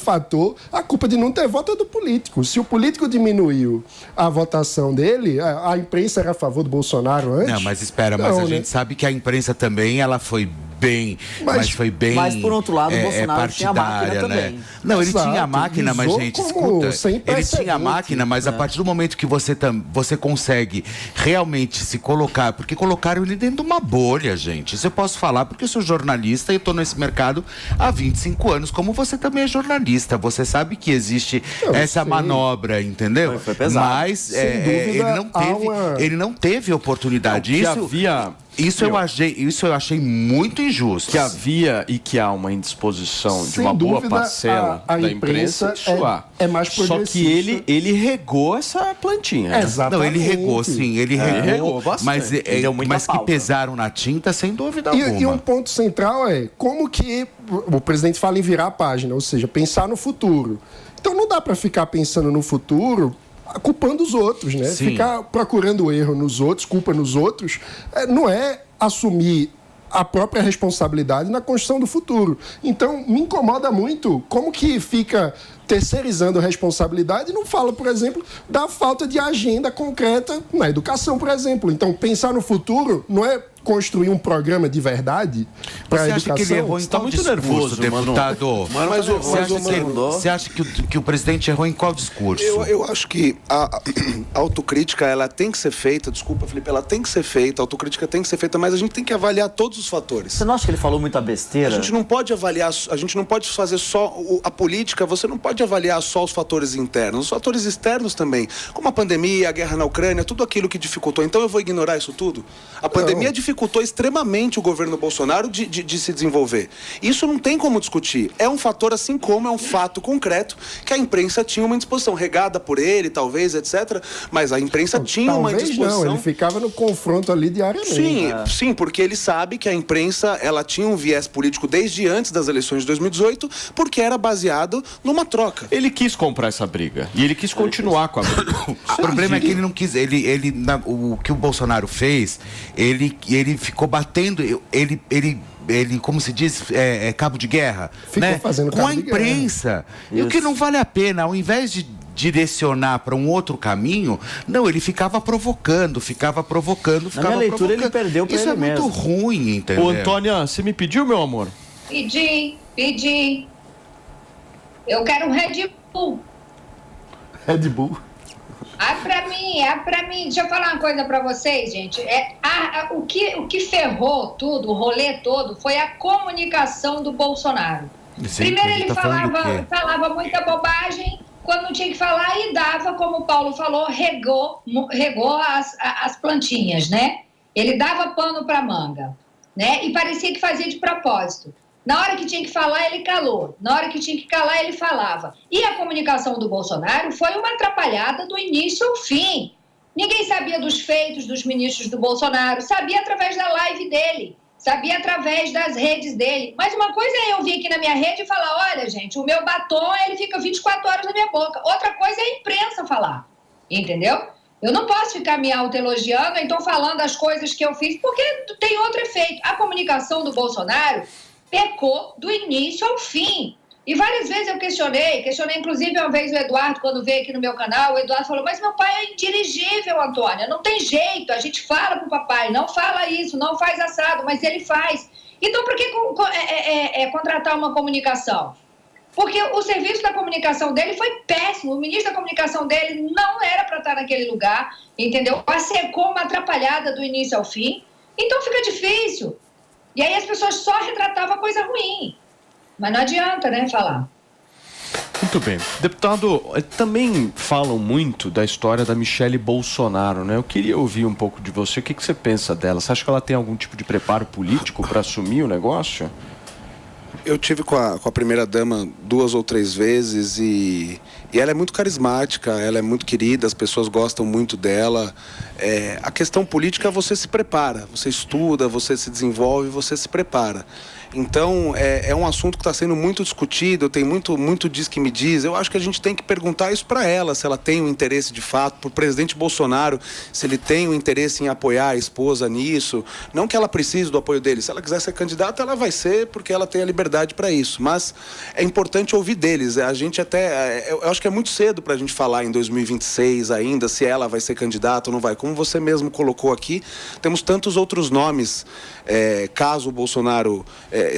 fator. A culpa de não ter voto é do político. Se o político diminuiu a votação dele, a imprensa era a favor do Bolsonaro antes? Não, mas espera, mas a gente sabe que a imprensa também, ela foi bem, mas foi bem Mas, por outro lado, o Bolsonaro tinha a máquina também. Não, ele tinha a máquina, mas, gente, escuta, ele tinha a máquina, mas a partir do momento que você consegue realmente se colocar, porque colocaram ele dentro de uma bolha, gente. Isso eu posso falar porque eu sou jornalista e estou nesse mercado há 25 anos, como você também é jornalista. Você sabe que existe essa manobra, entendeu? Foi pesado. Mas ele não teve oportunidade. Isso eu achei muito injusto. Que havia e que há uma indisposição de uma boa parcela da imprensa, é mais progressista. Só que ele regou essa plantinha. Né? Exatamente. Não, ele regou, sim. Ele regou bastante. Mas que pesaram na tinta, sem dúvida alguma. E um ponto central é como que o presidente fala em virar a página, ou seja, pensar no futuro. Então não dá para ficar pensando no futuro culpando os outros, né? Sim. Ficar procurando erro nos outros, culpa nos outros, não é assumir a própria responsabilidade na construção do futuro. Então, me incomoda muito como que fica terceirizando a responsabilidade e não fala, por exemplo, da falta de agenda concreta na educação, por exemplo. Então, pensar no futuro não é construir um programa de verdade para a educação. Acha que ele errou em qual discurso, nervoso, deputado? Você acha que o presidente errou em qual discurso? Eu acho que a autocrítica, ela tem que ser feita, desculpa, Felipe, ela tem que ser feita, a autocrítica tem que ser feita, mas a gente tem que avaliar todos os fatores. Você não acha que ele falou muita besteira? A gente não pode avaliar, a gente não pode fazer só a política, você não pode avaliar só os fatores internos, os fatores externos também, como a pandemia, a guerra na Ucrânia, tudo aquilo que dificultou. Então eu vou ignorar isso tudo? A pandemia dificultou extremamente o governo Bolsonaro de se desenvolver. Isso não tem como discutir. É um fator, assim como é um fato concreto, que a imprensa tinha uma indisposição, regada por ele, talvez, etc. Mas a imprensa tinha uma indisposição. Não, ele ficava no confronto ali diariamente. Sim, porque ele sabe que a imprensa, ela tinha um viés político desde antes das eleições de 2018, porque era baseado numa troca. Ele quis comprar essa briga. E ele quis continuar com a briga. O problema é que ele não quis. O que o Bolsonaro fez, ele ficou batendo. Ele como se diz, cabo de guerra, ficou fazendo com a imprensa. E o que não vale a pena, ao invés de direcionar para um outro caminho, não, ele ficava provocando. Na minha leitura, ele perdeu para ele mesmo. Isso é muito ruim, entendeu? Ô, Antônia, você me pediu, meu amor? Pedi. Eu quero um Red Bull. Red Bull? É pra mim. Deixa eu falar uma coisa pra vocês, gente. O que ferrou tudo, o rolê todo, foi a comunicação do Bolsonaro. Primeiro ele falava muita bobagem, quando não tinha que falar, e dava, como o Paulo falou, regou as plantinhas, né? Ele dava pano pra manga, né? E parecia que fazia de propósito. Na hora que tinha que falar, ele calou. Na hora que tinha que calar, ele falava. E a comunicação do Bolsonaro foi uma atrapalhada do início ao fim. Ninguém sabia dos feitos dos ministros do Bolsonaro, sabia através da live dele, sabia através das redes dele. Mas uma coisa é eu vir aqui na minha rede e falar, olha, gente, o meu batom, ele fica 24 horas na minha boca. Outra coisa é a imprensa falar, entendeu? Eu não posso ficar me autoelogiando, então falando as coisas que eu fiz, porque tem outro efeito. A comunicação do Bolsonaro pecou do início ao fim. E várias vezes eu questionei inclusive uma vez o Eduardo, quando veio aqui no meu canal, o Eduardo falou, mas meu pai é indirigível, Antônia, não tem jeito, a gente fala pro papai, não fala isso, não faz assado, mas ele faz. Então por que contratar uma comunicação? Porque o serviço da comunicação dele foi péssimo, o ministro da comunicação dele não era para estar naquele lugar, entendeu? Secou uma atrapalhada do início ao fim, então fica difícil. E aí as pessoas só retratavam coisa ruim. Mas não adianta, né, falar. Muito bem. Deputado, também falam muito da história da Michele Bolsonaro, né? Eu queria ouvir um pouco de você. O que você pensa dela? Você acha que ela tem algum tipo de preparo político para assumir o negócio? Eu tive com a primeira-dama 2 ou 3 vezes e ela é muito carismática, ela é muito querida, as pessoas gostam muito dela. A questão política, você se prepara, você estuda, você se desenvolve, você se prepara. Então, é um assunto que está sendo muito discutido, tem muito diz que me diz. Eu acho que a gente tem que perguntar isso para ela, se ela tem um interesse de fato, para o presidente Bolsonaro, se ele tem um interesse em apoiar a esposa nisso. Não que ela precise do apoio dele. Se ela quiser ser candidata, ela vai ser, porque ela tem a liberdade para isso. Mas é importante ouvir deles. A gente eu acho que é muito cedo para a gente falar em 2026 ainda, se ela vai ser candidata ou não vai. Como você mesmo colocou aqui, temos tantos outros nomes, caso o Bolsonaro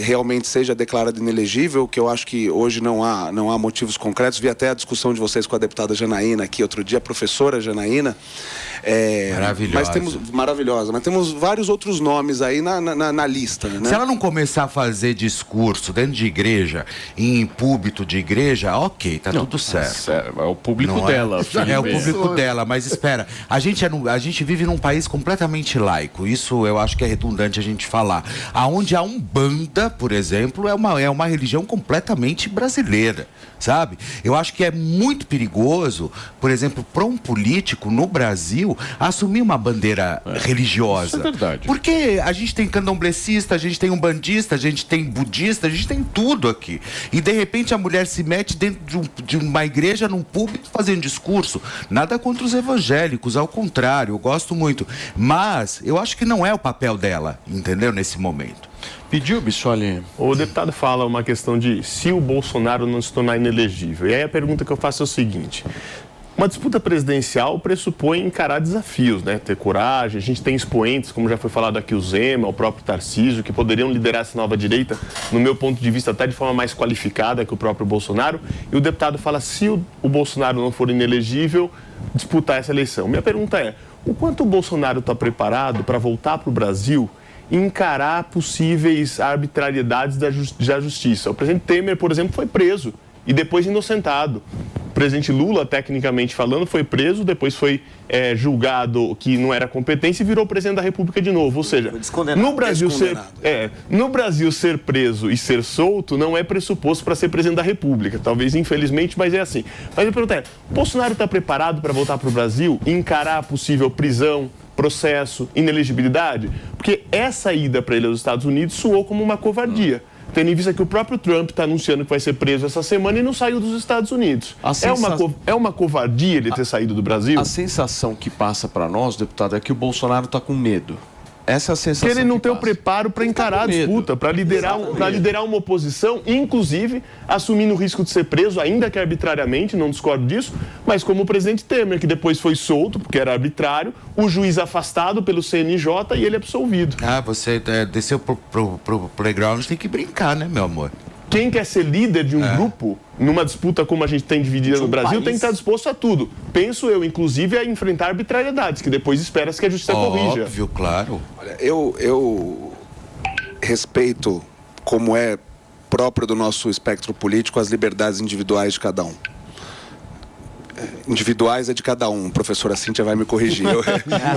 realmente seja declarado inelegível, que eu acho que hoje não há motivos concretos. Vi até a discussão de vocês com a deputada Janaína aqui outro dia, a professora Janaína. Maravilhosa. Mas temos vários outros nomes aí na lista, né? Se ela não começar a fazer discurso dentro de igreja, em púlpito de igreja, ok, tá tudo certo. É o público dela. É o público dela, mas espera, a gente vive num país completamente laico, isso eu acho que é redundante a gente falar. Aonde a Umbanda, por exemplo, é uma religião completamente brasileira, sabe? Eu acho que é muito perigoso, por exemplo, para um político no Brasil assumir uma bandeira religiosa. Isso é verdade. Porque a gente tem candomblecista, a gente tem umbandista, a gente tem budista, a gente tem tudo aqui. E de repente a mulher se mete dentro de uma igreja, num púlpito, fazendo discurso. Nada contra os evangélicos, ao contrário, eu gosto muito. Mas eu acho que não é o papel dela, entendeu? Nesse momento. Pediu, Bissoli? O deputado fala uma questão de se o Bolsonaro não se tornar inelegível. E aí a pergunta que eu faço é o seguinte: uma disputa presidencial pressupõe encarar desafios, né? Ter coragem. A gente tem expoentes, como já foi falado aqui, o Zema, o próprio Tarcísio, que poderiam liderar essa nova direita, no meu ponto de vista, até de forma mais qualificada que o próprio Bolsonaro. E o deputado fala, se o Bolsonaro não for inelegível, disputar essa eleição. Minha pergunta é, o quanto o Bolsonaro está preparado para voltar para o Brasil e encarar possíveis arbitrariedades da justiça? O presidente Temer, por exemplo, foi preso e depois inocentado. O presidente Lula, tecnicamente falando, foi preso, depois foi julgado que não era competência e virou presidente da República de novo. Ou seja, no Brasil ser preso e ser solto não é pressuposto para ser presidente da República. Talvez, infelizmente, mas é assim. Mas a pergunta é, Bolsonaro está preparado para voltar para o Brasil e encarar a possível prisão, processo, inelegibilidade? Porque essa ida para ele aos Estados Unidos soou como uma covardia. Tendo em vista que o próprio Trump está anunciando que vai ser preso essa semana e não saiu dos Estados Unidos. É uma covardia ele ter saído do Brasil? A sensação que passa para nós, deputado, é que o Bolsonaro está com medo. Essa é a sensação que ele não tem o preparo para encarar a disputa, para liderar uma oposição, inclusive assumindo o risco de ser preso, ainda que arbitrariamente, não discordo disso, mas como o presidente Temer, que depois foi solto, porque era arbitrário, o juiz afastado pelo CNJ e ele absolvido. Você desceu pro playground, tem que brincar, né, meu amor? Quem quer ser líder de um grupo, numa disputa como a gente tem dividida no Brasil, tem que estar disposto a tudo. Penso eu, inclusive, a enfrentar arbitrariedades, que depois espera-se que a justiça corrija. Óbvio, claro. Olha, eu respeito, como é próprio do nosso espectro político, as liberdades individuais de cada um. Individuais é de cada um, professora Cíntia vai me corrigir. Eu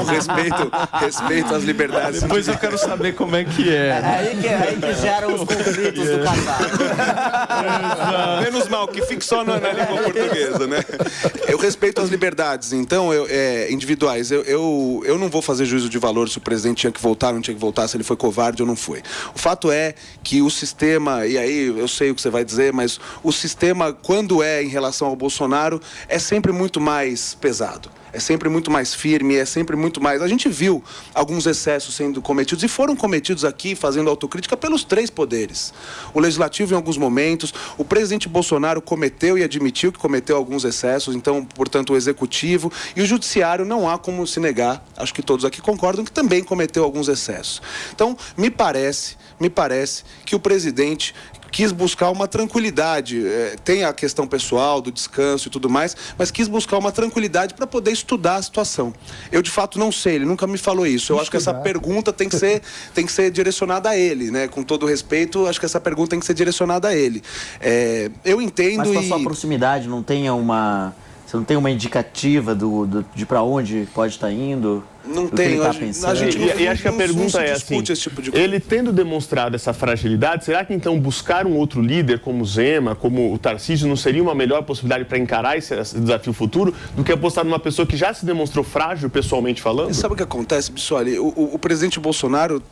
respeito as liberdades. Depois eu quero saber como é que é. Aí que geram os conflitos do passado. Menos mal, que fique só na língua portuguesa, né? Eu respeito as liberdades, então, individuais. Eu não vou fazer juízo de valor se o presidente tinha que voltar ou não tinha que voltar, se ele foi covarde ou não foi. O fato é que o sistema, e aí eu sei o que você vai dizer, mas o sistema, quando em relação ao Bolsonaro, é sempre muito mais pesado. É sempre muito mais firme, é sempre muito mais... A gente viu alguns excessos sendo cometidos, e foram cometidos aqui, fazendo autocrítica, pelos três poderes. O Legislativo, em alguns momentos, o presidente Bolsonaro cometeu e admitiu que cometeu alguns excessos, então, portanto, o Executivo e o Judiciário, não há como se negar, acho que todos aqui concordam, que também cometeu alguns excessos. Então, me parece que o presidente quis buscar uma tranquilidade, tem a questão pessoal, do descanso e tudo mais, mas quis buscar uma tranquilidade para poder estudar a situação. Eu, de fato, não sei, ele nunca me falou isso. Eu acho que essa pergunta tem que ser direcionada a ele, né? Com todo respeito, acho que essa pergunta tem que ser direcionada a ele. Eu entendo. Mas com a sua proximidade, não tem você não tem uma indicativa de para onde pode estar indo? Não tem. E acho que a pergunta é assim, tipo de coisa. Ele tendo demonstrado essa fragilidade, será que então buscar um outro líder como o Zema, como o Tarcísio, não seria uma melhor possibilidade para encarar esse desafio futuro do que apostar numa pessoa que já se demonstrou frágil, pessoalmente falando? E sabe o que acontece, Bissoli? O presidente Bolsonaro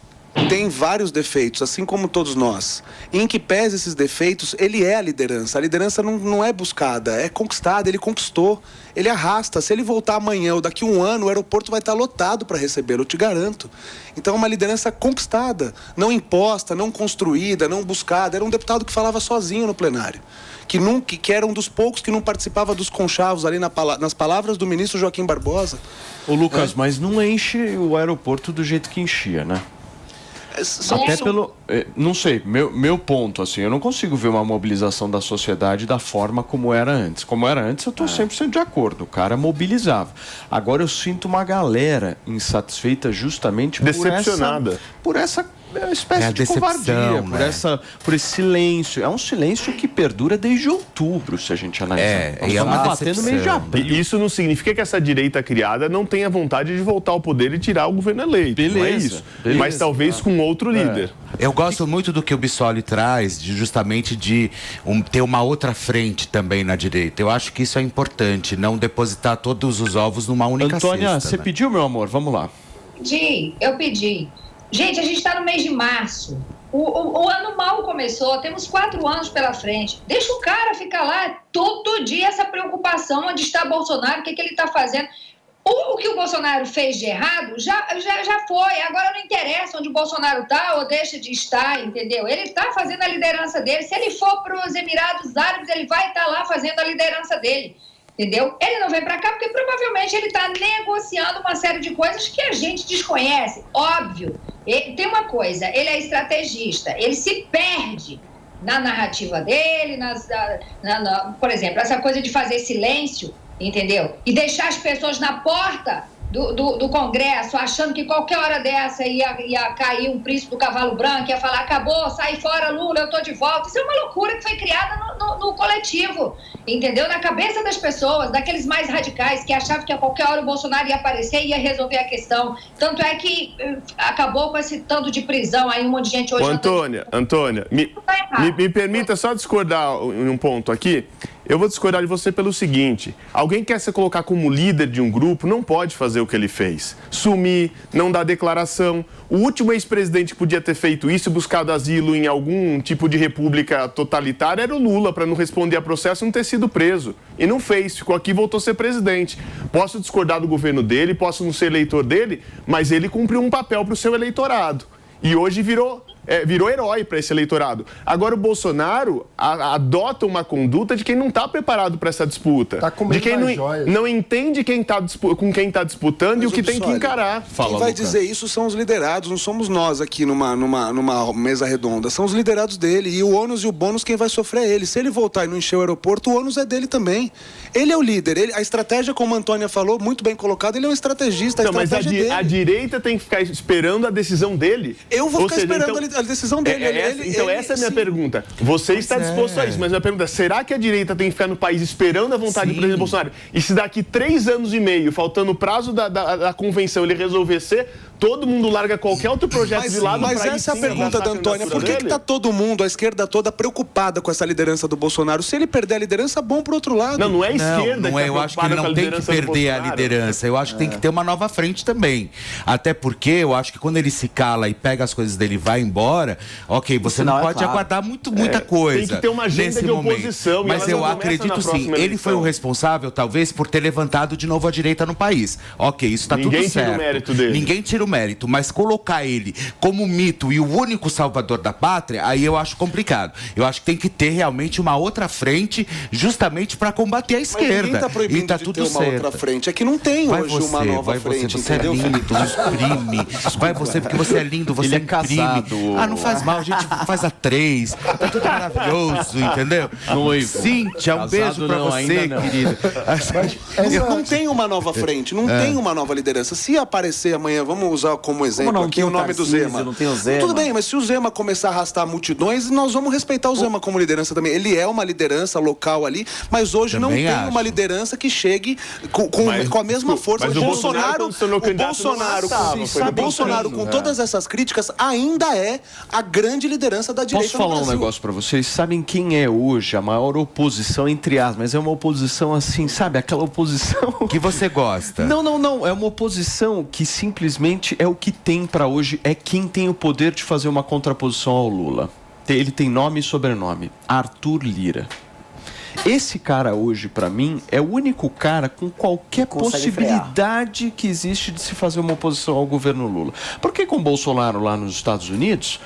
tem vários defeitos, assim como todos nós. Em que pese esses defeitos, ele é a liderança. A liderança não é buscada, é conquistada, ele conquistou. Ele arrasta. Se ele voltar amanhã ou daqui a um ano, o aeroporto vai estar lotado para recebê-lo, eu te garanto. Então é uma liderança conquistada, não imposta, não construída, não buscada. Era um deputado que falava sozinho no plenário. Que era um dos poucos que não participava dos conchavos ali nas palavras do ministro Joaquim Barbosa. Ô Lucas, mas não enche o aeroporto do jeito que enchia, né? Até pelo... Não sei, meu ponto, assim, eu não consigo ver uma mobilização da sociedade da forma como era antes. Como era antes, eu estou 100% de acordo. O cara mobilizava. Agora eu sinto uma galera insatisfeita justamente decepcionada por essa espécie de covardia, por esse silêncio. É um silêncio que perdura desde outubro, se a gente analisar. Estamos batendo mês de abril. E isso não significa que essa direita criada não tenha vontade de voltar ao poder e tirar o governo eleito. Beleza, não é isso. Beleza. Mas talvez com outro líder. Eu gosto muito do que o Bissoli traz, justamente de ter uma outra frente também na direita. Eu acho que isso é importante, não depositar todos os ovos numa única Antônia, cesta. você pediu, meu amor? Vamos lá. Eu pedi. Gente, a gente está no mês de março. O ano mal começou, temos 4 anos pela frente. Deixa o cara ficar lá todo dia essa preocupação, onde está Bolsonaro, o que ele está fazendo. O que o Bolsonaro fez de errado já foi. Agora não interessa onde o Bolsonaro está ou deixa de estar, entendeu? Ele está fazendo a liderança dele. Se ele for para os Emirados Árabes, ele vai estar lá fazendo a liderança dele. Entendeu? Ele não vem para cá porque provavelmente ele está negociando uma série de coisas que a gente desconhece. Óbvio. Tem uma coisa, ele é estrategista, ele se perde na narrativa dele, por exemplo, essa coisa de fazer silêncio, entendeu? E deixar as pessoas na porta do Congresso, achando que qualquer hora dessa ia cair um príncipe do cavalo branco, ia falar, acabou, sai fora, Lula, eu tô de volta. Isso é uma loucura que foi criada no coletivo, entendeu? Na cabeça das pessoas, daqueles mais radicais, que achavam que a qualquer hora o Bolsonaro ia aparecer e ia resolver a questão. Tanto é que acabou com esse tanto de prisão aí, um monte de gente hoje... Antônia, me permita só discordar em um ponto aqui. Eu vou discordar de você pelo seguinte: alguém que quer se colocar como líder de um grupo não pode fazer o que ele fez. Sumir, não dar declaração. O último ex-presidente que podia ter feito isso, buscado asilo em algum tipo de república totalitária, era o Lula, para não responder a processo e não ter sido preso. E não fez, ficou aqui e voltou a ser presidente. Posso discordar do governo dele, posso não ser eleitor dele, mas ele cumpriu um papel para o seu eleitorado. E hoje virou herói para esse eleitorado. Agora o Bolsonaro adota uma conduta de quem não está preparado para essa disputa. De quem não entende com quem está disputando. Mas e o que tem que encarar. Quem vai dizer isso são os liderados, não somos nós aqui numa mesa redonda. São os liderados dele. E o ônus e o bônus quem vai sofrer é ele. Se ele voltar e não encher o aeroporto, o ônus é dele também. Ele é o líder. A estratégia, como a Antônia falou, muito bem colocado, ele é um estrategista. Mas a direita tem que ficar esperando a decisão dele. Eu vou ficar esperando a decisão dele. Essa é a minha pergunta. Você está disposto a isso, mas a minha pergunta é: será que a direita tem que ficar no país esperando a vontade do presidente Bolsonaro? E se daqui 3 anos e meio, faltando o prazo da convenção, ele resolver ser, todo mundo larga qualquer outro projeto de lado? Mas essa é a pergunta da Antônia. Por que está todo mundo, a esquerda toda, preocupada com essa liderança do Bolsonaro? Se ele perder a liderança, bom pro outro lado. Não é a esquerda que eu acho que ele não tem que perder a liderança. Eu acho que tem que ter uma nova frente também. Até porque eu acho que quando ele se cala e pega as coisas dele e vai embora, ok, você não pode aguardar muita coisa. Tem que ter uma agenda de oposição. Mas eu acredito sim, ele foi o responsável, talvez, por ter levantado de novo a direita no país. Ok, isso está tudo certo. Ninguém tira o mérito dele. Ninguém tira o mérito, mas colocar ele como mito e o único salvador da pátria, aí eu acho complicado. Eu acho que tem que ter realmente uma outra frente, justamente para combater a esquerda. Mas ninguém está proibindo tá de tudo ter uma certo. outra frente. É que não tem hoje uma nova frente, entendeu? Você é lindo, exprime. Vai você, porque você é lindo, você ele é casado. Não faz mal, a gente faz a 3. Tá tudo maravilhoso, entendeu? Noivo. Cíntia, um beijo pra você, querido. Não tem uma nova frente, não tem uma nova liderança. Se aparecer amanhã, vamos usar como exemplo aqui o nome do Zema. Não tem o Zema. Tudo bem, mas se o Zema começar a arrastar multidões, nós vamos respeitar o Zema como liderança também. Ele é uma liderança local ali, mas hoje também não tem uma liderança que chegue com a mesma força. Mas o Bolsonaro, com todas essas críticas, ainda é a grande liderança da direita. Posso falar um negócio pra vocês? Sabem quem é hoje a maior oposição, entre aspas, mas é uma oposição assim, sabe? Aquela oposição... Que você gosta. Não. É uma oposição que simplesmente seguinte, é o que tem para hoje, é quem tem o poder de fazer uma contraposição ao Lula. Ele tem nome e sobrenome, Arthur Lira. Esse cara hoje, para mim, é o único cara com qualquer possibilidade que existe de se fazer uma oposição ao governo Lula. Porque com o Bolsonaro lá nos Estados Unidos,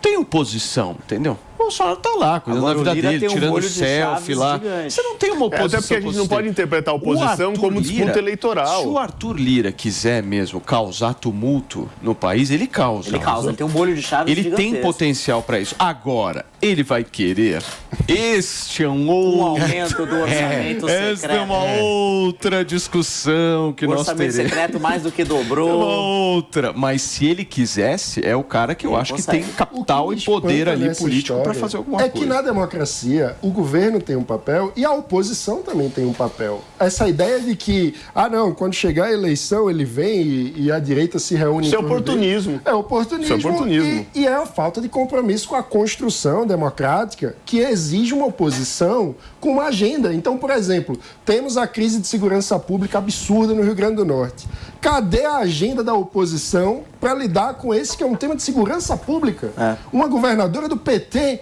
tem oposição, entendeu? O Bolsonaro tá lá, cuidando da vida dele, tirando selfie lá. Você não tem uma oposição. Até porque a gente não pode interpretar a oposição como disputa eleitoral. Se o Arthur Lira quiser mesmo causar tumulto no país, ele causa. Ele tem um bolho de chaves gigantesco. Ele tem potencial para isso. Agora, ele vai querer. Este é um aumento do orçamento secreto. Esta é uma outra discussão que nós teremos. O orçamento secreto mais do que dobrou. É uma outra. Mas se ele quisesse, é o cara que eu acho que tem capital e poder ali político para fazer alguma coisa. É que na democracia o governo tem um papel e a oposição também tem um papel. Essa ideia de que, não, quando chegar a eleição ele vem e a direita se reúne... Isso é oportunismo. É oportunismo. Isso é oportunismo. E é a falta de compromisso com a construção democrática que exige uma oposição com uma agenda. Então, por exemplo, temos a crise de segurança pública absurda no Rio Grande do Norte. Cadê a agenda da oposição para lidar com esse que é um tema de segurança pública? Uma governadora do PT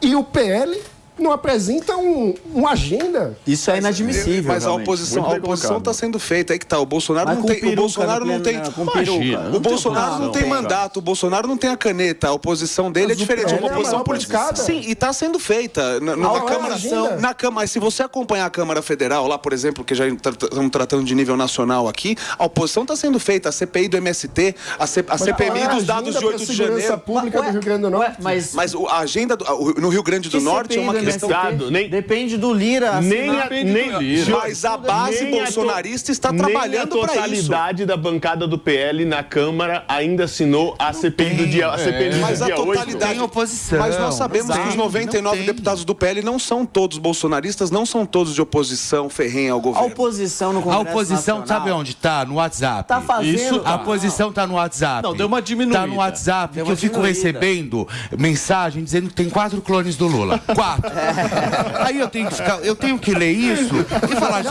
e o PL não apresenta uma agenda. Isso é inadmissível. Mas a oposição está sendo feita. Aí que tá. O Bolsonaro não tem. O Bolsonaro não tem. O Bolsonaro não tem mandato. O Bolsonaro não tem a caneta. A oposição dele é diferente. É uma oposição política. Sim, e está sendo feita na Câmara. Mas se você acompanhar a Câmara Federal, lá, por exemplo, que já estamos tratando de nível nacional aqui, a oposição está sendo feita. A CPI do MST, a CPMI dos dados de 8 de janeiro. Pública do Rio Grande do Norte. Mas a agenda no Rio Grande do Norte é uma questão. Depende do Lira. Mas a base bolsonarista está trabalhando para isso. A totalidade da bancada do PL na Câmara ainda assinou a CPI do dia 8. Mas a totalidade tem oposição. Mas nós sabemos que os 99 deputados do PL não são todos bolsonaristas, não são todos de oposição ferrenha ao governo. A oposição no Congresso Nacional, sabe onde está? No WhatsApp. Tá fazendo. A oposição está no WhatsApp. Não, deu uma diminuída. Está no WhatsApp, que eu fico recebendo mensagem dizendo que tem 4 clones do Lula. 4. Aí eu tenho que ler isso e falar,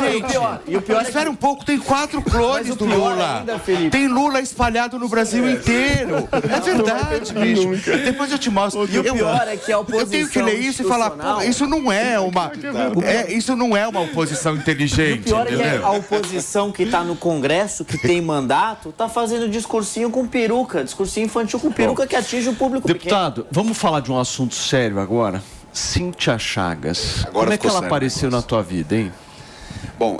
espera um pouco, tem 4 clones do Lula. Ainda, tem Lula espalhado no Brasil inteiro. É verdade, bicho. Depois eu te mostro. E o pior é que a oposição... Eu tenho que ler isso e falar, pô, isso não é uma oposição inteligente. E o pior é que a oposição que está no Congresso, que tem mandato, está fazendo discursinho com peruca, discursinho infantil com peruca que atinge o público Deputado, vamos falar de um assunto sério agora? Cíntia Chagas. Como é que ela apareceu na tua vida, hein? Bom,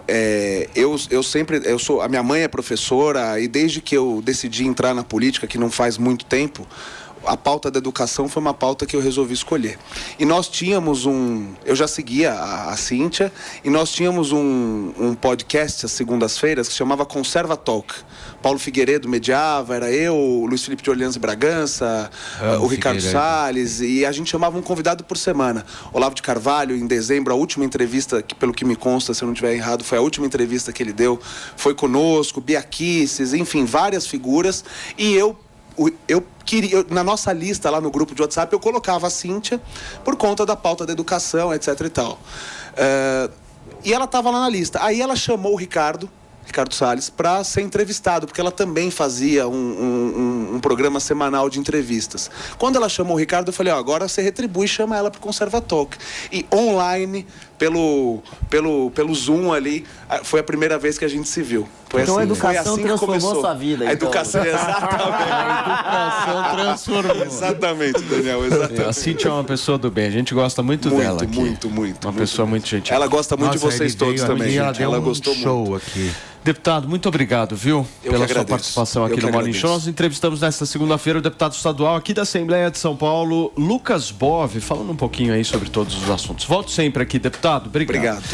a minha mãe é professora e desde que eu decidi entrar na política, que não faz muito tempo, a pauta da educação foi uma pauta que eu resolvi escolher. E nós tínhamos eu já seguia a Cíntia, e nós tínhamos um podcast às segundas-feiras que se chamava Conserva Talk. Paulo Figueiredo mediava, era eu, o Luiz Felipe de Orleans e Bragança, o Ricardo Salles, e a gente chamava um convidado por semana. Olavo de Carvalho, em dezembro, a última entrevista, que pelo que me consta, se eu não estiver errado, foi a última entrevista que ele deu, foi conosco, Bia Kicis, enfim, várias figuras, e eu queria, na nossa lista lá no grupo de WhatsApp, eu colocava a Cíntia por conta da pauta da educação, etc e tal. E ela estava lá na lista. Aí ela chamou o Ricardo Salles para ser entrevistado, porque ela também fazia um programa semanal de entrevistas. Quando ela chamou o Ricardo, eu falei, agora você retribui e chama ela para o Conserva Talk. E online, pelo Zoom ali, foi a primeira vez que a gente se viu. Então a educação transformou sua vida. A educação, exatamente. A educação transformou. Exatamente, Daniel, exatamente. A Cíntia é uma pessoa do bem, a gente gosta muito dela aqui. Muito. Uma pessoa muito gentil. Ela gosta muito de vocês todos também, gente. Ela gostou muito. Aqui. Deputado, muito obrigado, viu? Pela sua participação aqui no Morning Show. Nós entrevistamos nesta segunda-feira o deputado estadual aqui da Assembleia de São Paulo, Lucas Bove, falando um pouquinho aí sobre todos os assuntos. Volto sempre aqui, deputado. Obrigado. Obrigado.